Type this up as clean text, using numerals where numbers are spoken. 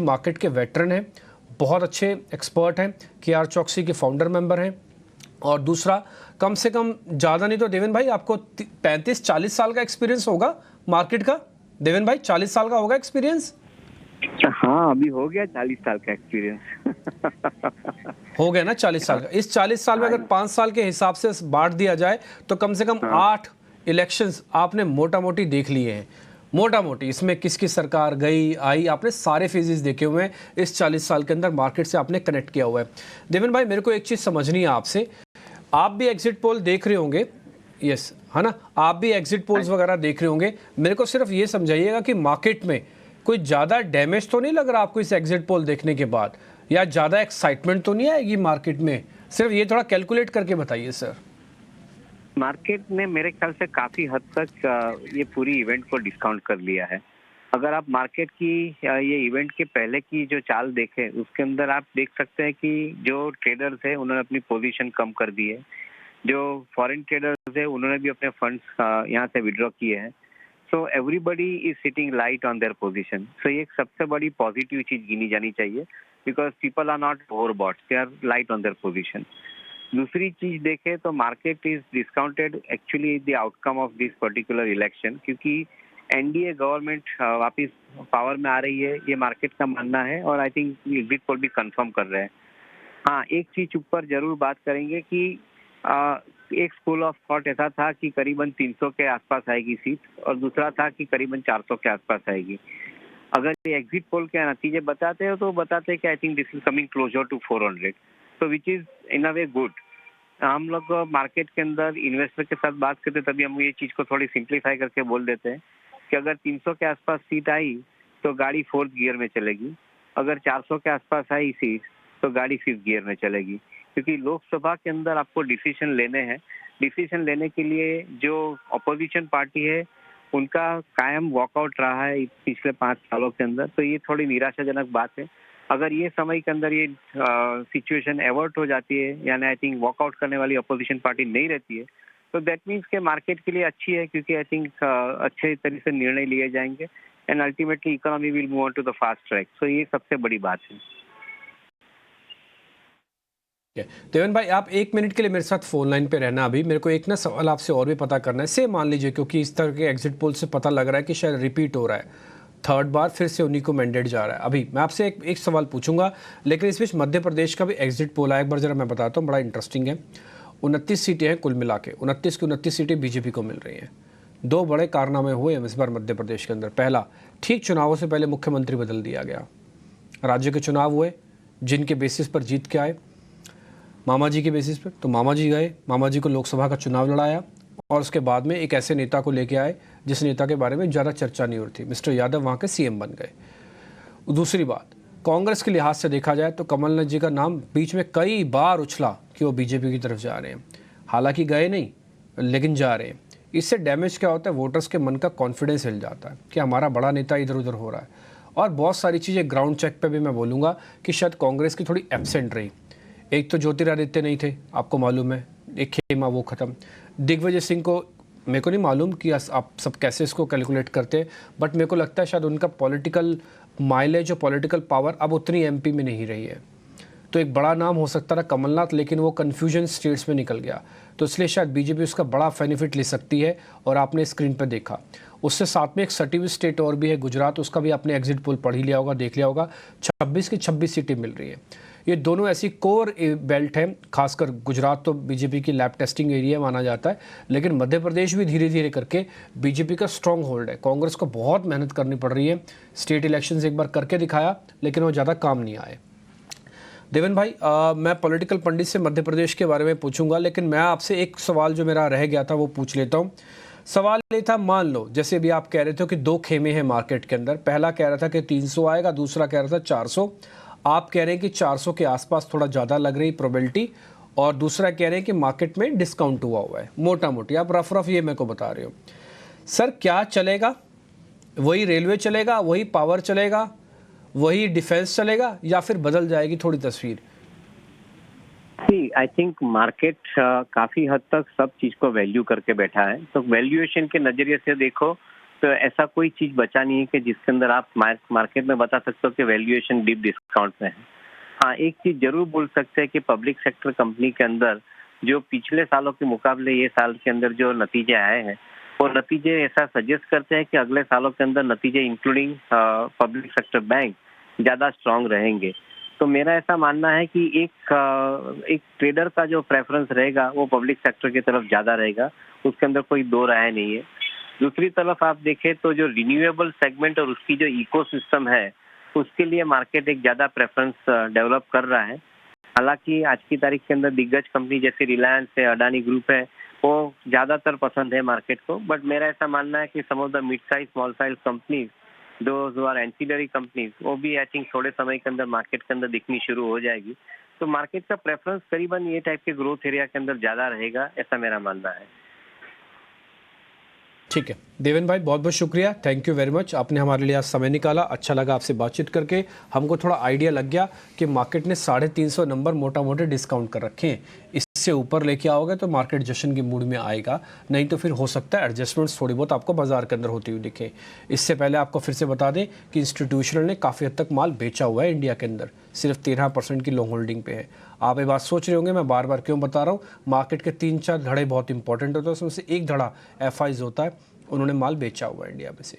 Market के veteran हैं, बहुत अच्छे एक्सपर्ट हैं, KR चौकसी के फाउंडर मेंबर हैं। और दूसरा, कम से कम ज़्यादा नहीं तो देवेन भाई आपको 35-40 साल का एक्सपीरियंस होगा मार्केट का। देवेन भाई 40 साल का होगा एक्सपीरियंस? हाँ, अभी हो गया 40 साल का एक्सपीरियंस। हो गया ना 40 साल का। इस 40 साल में अगर 5 साल के हिसाब से बांट दिया जाए तो कम से कम 8 इलेक्शंस आपने मोटा मोटी देख लिए हैं। मोटा मोटी इसमें किसकी सरकार गई आई, आपने सारे फेजेस देखे हुए हैं। इस 40 साल के अंदर मार्केट से आपने कनेक्ट किया हुआ है। देवेन भाई मेरे को एक चीज़ समझनी है आपसे, आप भी एग्जिट पोल देख रहे होंगे, यस है ना, आप भी एग्जिट पोल्स वगैरह देख रहे होंगे। मेरे को सिर्फ ये समझाइएगा कि मार्केट में कोई ज़्यादा डैमेज तो नहीं लग रहा आपको इस एग्जिट पोल देखने के बाद, या ज़्यादा एक्साइटमेंट तो नहीं आएगी मार्केट में? सिर्फ ये थोड़ा कैलकुलेट करके बताइए सर। मार्केट ने मेरे ख्याल से काफी हद तक ये पूरी इवेंट को डिस्काउंट कर लिया है। अगर आप मार्केट की ये इवेंट के पहले की जो चाल देखें, उसके अंदर आप देख सकते हैं कि जो ट्रेडर्स है उन्होंने अपनी पोजीशन कम कर दी है। जो फॉरेन ट्रेडर्स है उन्होंने भी अपने फंड्स यहाँ से विड्रॉ किए हैं। So everybody is sitting light on their position. So ये एक सबसे बड़ी पॉजिटिव चीज गिनी जानी चाहिए, because people are not overbought, they are light on their position. दूसरी चीज देखें तो market is discounted actually the outcome of this particular election, क्योंकि एनडीए गवर्नमेंट वापस पावर में आ रही है, ये मार्केट का मानना है, और आई थिंक एग्जिट पोल भी कंफर्म कर रहे हैं। हाँ, एक चीज ऊपर जरूर बात करेंगे कि एक स्कूल ऑफ थॉट ऐसा था कि करीबन 300 के आसपास आएगी सीट, और दूसरा था कि करीबन 400 के आसपास आएगी। अगर ये एग्जिट पोल के नतीजे बताते हो तो बताते हैं कि I think this is coming closer to 400, so which is in a way good. हम लोग मार्केट के अंदर इन्वेस्टर के साथ बात करते तभी हम ये चीज को थोड़ी सिंप्लीफाई करके बोल देते हैं कि अगर 300 के आसपास सीट आई तो गाड़ी 4th गियर में चलेगी, अगर 400 के आसपास आई सीट तो गाड़ी 5th गियर में चलेगी। क्योंकि लोकसभा के अंदर आपको डिसीजन लेने हैं, डिसीजन लेने के लिए जो अपोजिशन पार्टी है उनका कायम वॉकआउट रहा है पिछले 5 सालों के अंदर, तो ये थोड़ी निराशाजनक बात है। अगर ये समय के अंदर ये सिचुएशन एवर्ट हो जाती है, यानी आई थिंक वॉकआउट करने वाली अपोजिशन पार्टी नहीं रहती है, तो दैट मीन्स के मार्केट के लिए अच्छी है, क्योंकि आई थिंक अच्छे तरीके से निर्णय लिए जाएंगे and ultimately economy will move on to the fast track. So ये सबसे बड़ी बात है। देवेन भाई आप 1 मिनट के लिए मेरे साथ फोन लाइन पे रहना। अभी मेरे को एक ना सवाल आपसे और भी पता करना है। से मान लीजिए, क्योंकि इस तरह के एग्जिट पोल से पता लग रहा है कि शायद रिपीट हो रहा है, 3rd बार फिर से उन्हीं को मैंडेट जा रहा है। अभी मैं आपसे एक सवाल पूछूंगा, लेकिन इस बीच मध्य प्रदेश का भी एग्जिट पोल आया, एक बार जरा मैं बताता हूँ, बड़ा इंटरेस्टिंग है। 29 सीटें हैं कुल मिला के, 29 की 29 सीटें बीजेपी को मिल रही हैं। 2 बड़े कारनामे हुए हैं इस बार मध्य प्रदेश के अंदर। पहला, ठीक चुनावों से पहले मुख्यमंत्री बदल दिया गया। राज्य के चुनाव हुए, जिनके बेसिस पर जीत के आए, मामा जी के बेसिस पर, तो मामा जी गए, मामा जी को लोकसभा का चुनाव लड़ाया, और उसके बाद में एक ऐसे नेता को लेके आए जिस नेता के बारे में ज़्यादा चर्चा नहीं हो रही थी। मिस्टर यादव वहाँ के CM बन गए। दूसरी बात, कांग्रेस के लिहाज से देखा जाए तो कमलनाथ जी का नाम बीच में कई बार उछला कि वो बीजेपी की तरफ जा रहे हैं। हालांकि गए नहीं, लेकिन जा रहे हैं। इससे डैमेज क्या होता है, वोटर्स के मन का कॉन्फिडेंस हिल जाता है कि हमारा बड़ा नेता इधर उधर हो रहा है। और बहुत सारी चीज़ें ग्राउंड चेक पे भी मैं बोलूँगा कि शायद कांग्रेस की थोड़ी एब्सेंट रही। एक तो ज्योतिरादित्य नहीं थे, आपको मालूम है, एक खेमा वो ख़त्म। दिग्विजय सिंह को मेरे को नहीं मालूम कि आप सब कैसे इसको कैलकुलेट करते हैं, बट मेरे को लगता है शायद उनका पॉलिटिकल माइलेज और पॉलिटिकल पावर अब उतनी MP में नहीं रही है। तो एक बड़ा नाम हो सकता था कमलनाथ, लेकिन वो कन्फ्यूजन स्टेट्स में निकल गया, तो इसलिए शायद बीजेपी उसका बड़ा बेनिफिट ले सकती है। और आपने स्क्रीन पर देखा, उससे साथ में एक सटी हुई स्टेट और भी है गुजरात, उसका भी आपने एग्जिट पोल पढ़ ही लिया होगा, देख लिया होगा, 26 की 26 सीटें मिल रही है। ये दोनों ऐसी कोर बेल्ट हैं, खासकर गुजरात तो बीजेपी की लैब टेस्टिंग एरिया माना जाता है, लेकिन मध्य प्रदेश भी धीरे धीरे करके बीजेपी का स्ट्रॉन्ग होल्ड है। कांग्रेस को बहुत मेहनत करनी पड़ रही है। स्टेट इलेक्शंस एक बार करके दिखाया, लेकिन वो ज़्यादा काम नहीं आए। देवेन भाई मैं पॉलिटिकल पंडित से मध्य प्रदेश के बारे में पूछूंगा, लेकिन मैं आपसे एक सवाल जो मेरा रह गया था वो पूछ लेता हूँ। सवाल ये था, मान लो जैसे भी आप कह रहे थे कि 2 खेमे हैं मार्केट के अंदर, पहला कह रहा था कि 300 आएगा, दूसरा कह रहा था 400। आप कह रहे हैं कि 400 के आसपास थोड़ा ज़्यादा लग रही प्रोबेबिलिटी, और दूसरा कह रहे हैं कि मार्केट में डिस्काउंट हुआ है। मोटा मोटी आप रफ ये मेरे को बता रहे हो। सर क्या चलेगा? वही रेलवे चलेगा, वही पावर चलेगा, वही डिफेंस चलेगा, या फिर बदल जाएगी थोड़ी तस्वीर? आई थिंक मार्केट काफी हद तक सब चीज को वैल्यू करके बैठा है, तो वैल्यूएशन के नजरिए से देखो तो ऐसा कोई चीज बचा नहीं है कि जिसके अंदर आप मार्केट में बता सकते हो कि वैल्यूएशन डीप डिस्काउंट में है। हाँ, एक चीज जरूर बोल सकते हैं कि पब्लिक सेक्टर कंपनी के अंदर जो पिछले सालों के मुकाबले ये साल के अंदर जो नतीजे आए हैं, वो नतीजे ऐसा सजेस्ट करते हैं कि अगले सालों के अंदर नतीजे इंक्लूडिंग पब्लिक सेक्टर बैंक ज्यादा स्ट्रांग रहेंगे। तो मेरा ऐसा मानना है कि एक ट्रेडर का जो प्रेफरेंस रहेगा वो पब्लिक सेक्टर की तरफ ज्यादा रहेगा, उसके अंदर कोई दो राय नहीं है। दूसरी तरफ आप देखें तो जो रिन्यूएबल सेगमेंट और उसकी जो इकोसिस्टम है, उसके लिए मार्केट एक ज्यादा प्रेफरेंस डेवलप कर रहा है। हालांकि आज की तारीख के अंदर दिग्गज कंपनी जैसे रिलायंस है, अडानी ग्रुप है, वो ज्यादातर पसंद है मार्केट को। बट मेरा ऐसा मानना है कि some of the mid size small size companies, though are ancillary companies, वो भी आई थिंक थोड़े समय के अंदर मार्केट के अंदर दिखनी शुरू हो जाएगी। तो मार्केट का प्रेफरेंस करीबन ये टाइप के ग्रोथ एरिया के अंदर ज्यादा रहेगा, ऐसा मेरा मानना है। ठीक है देवेन भाई, बहुत बहुत शुक्रिया, थैंक यू वेरी मच, आपने हमारे लिए आज समय निकाला। अच्छा लगा आपसे बातचीत करके, हमको थोड़ा आइडिया लग गया कि मार्केट ने 350 नंबर मोटा मोटे डिस्काउंट कर रखे हैं। इससे ऊपर लेके आओगे तो मार्केट जश्न के मूड में आएगा, नहीं तो फिर हो सकता है एडजस्टमेंट्स थोड़ी बहुत आपको बाजार के अंदर होती हुई दिखे। इससे पहले आपको फिर से बता दें कि इंस्टीट्यूशनल ने काफ़ी हद तक माल बेचा हुआ है इंडिया के अंदर, सिर्फ 13% की लॉन्ग होल्डिंग पे है। आप ये बात सोच रहे होंगे मैं बार बार क्यों बता रहा हूँ, मार्केट के 3-4 धड़े बहुत इंपॉर्टेंट होते हैं, उसमें से एक धड़ा FIs होता है, उन्होंने माल बेचा हुआ है इंडिया में से।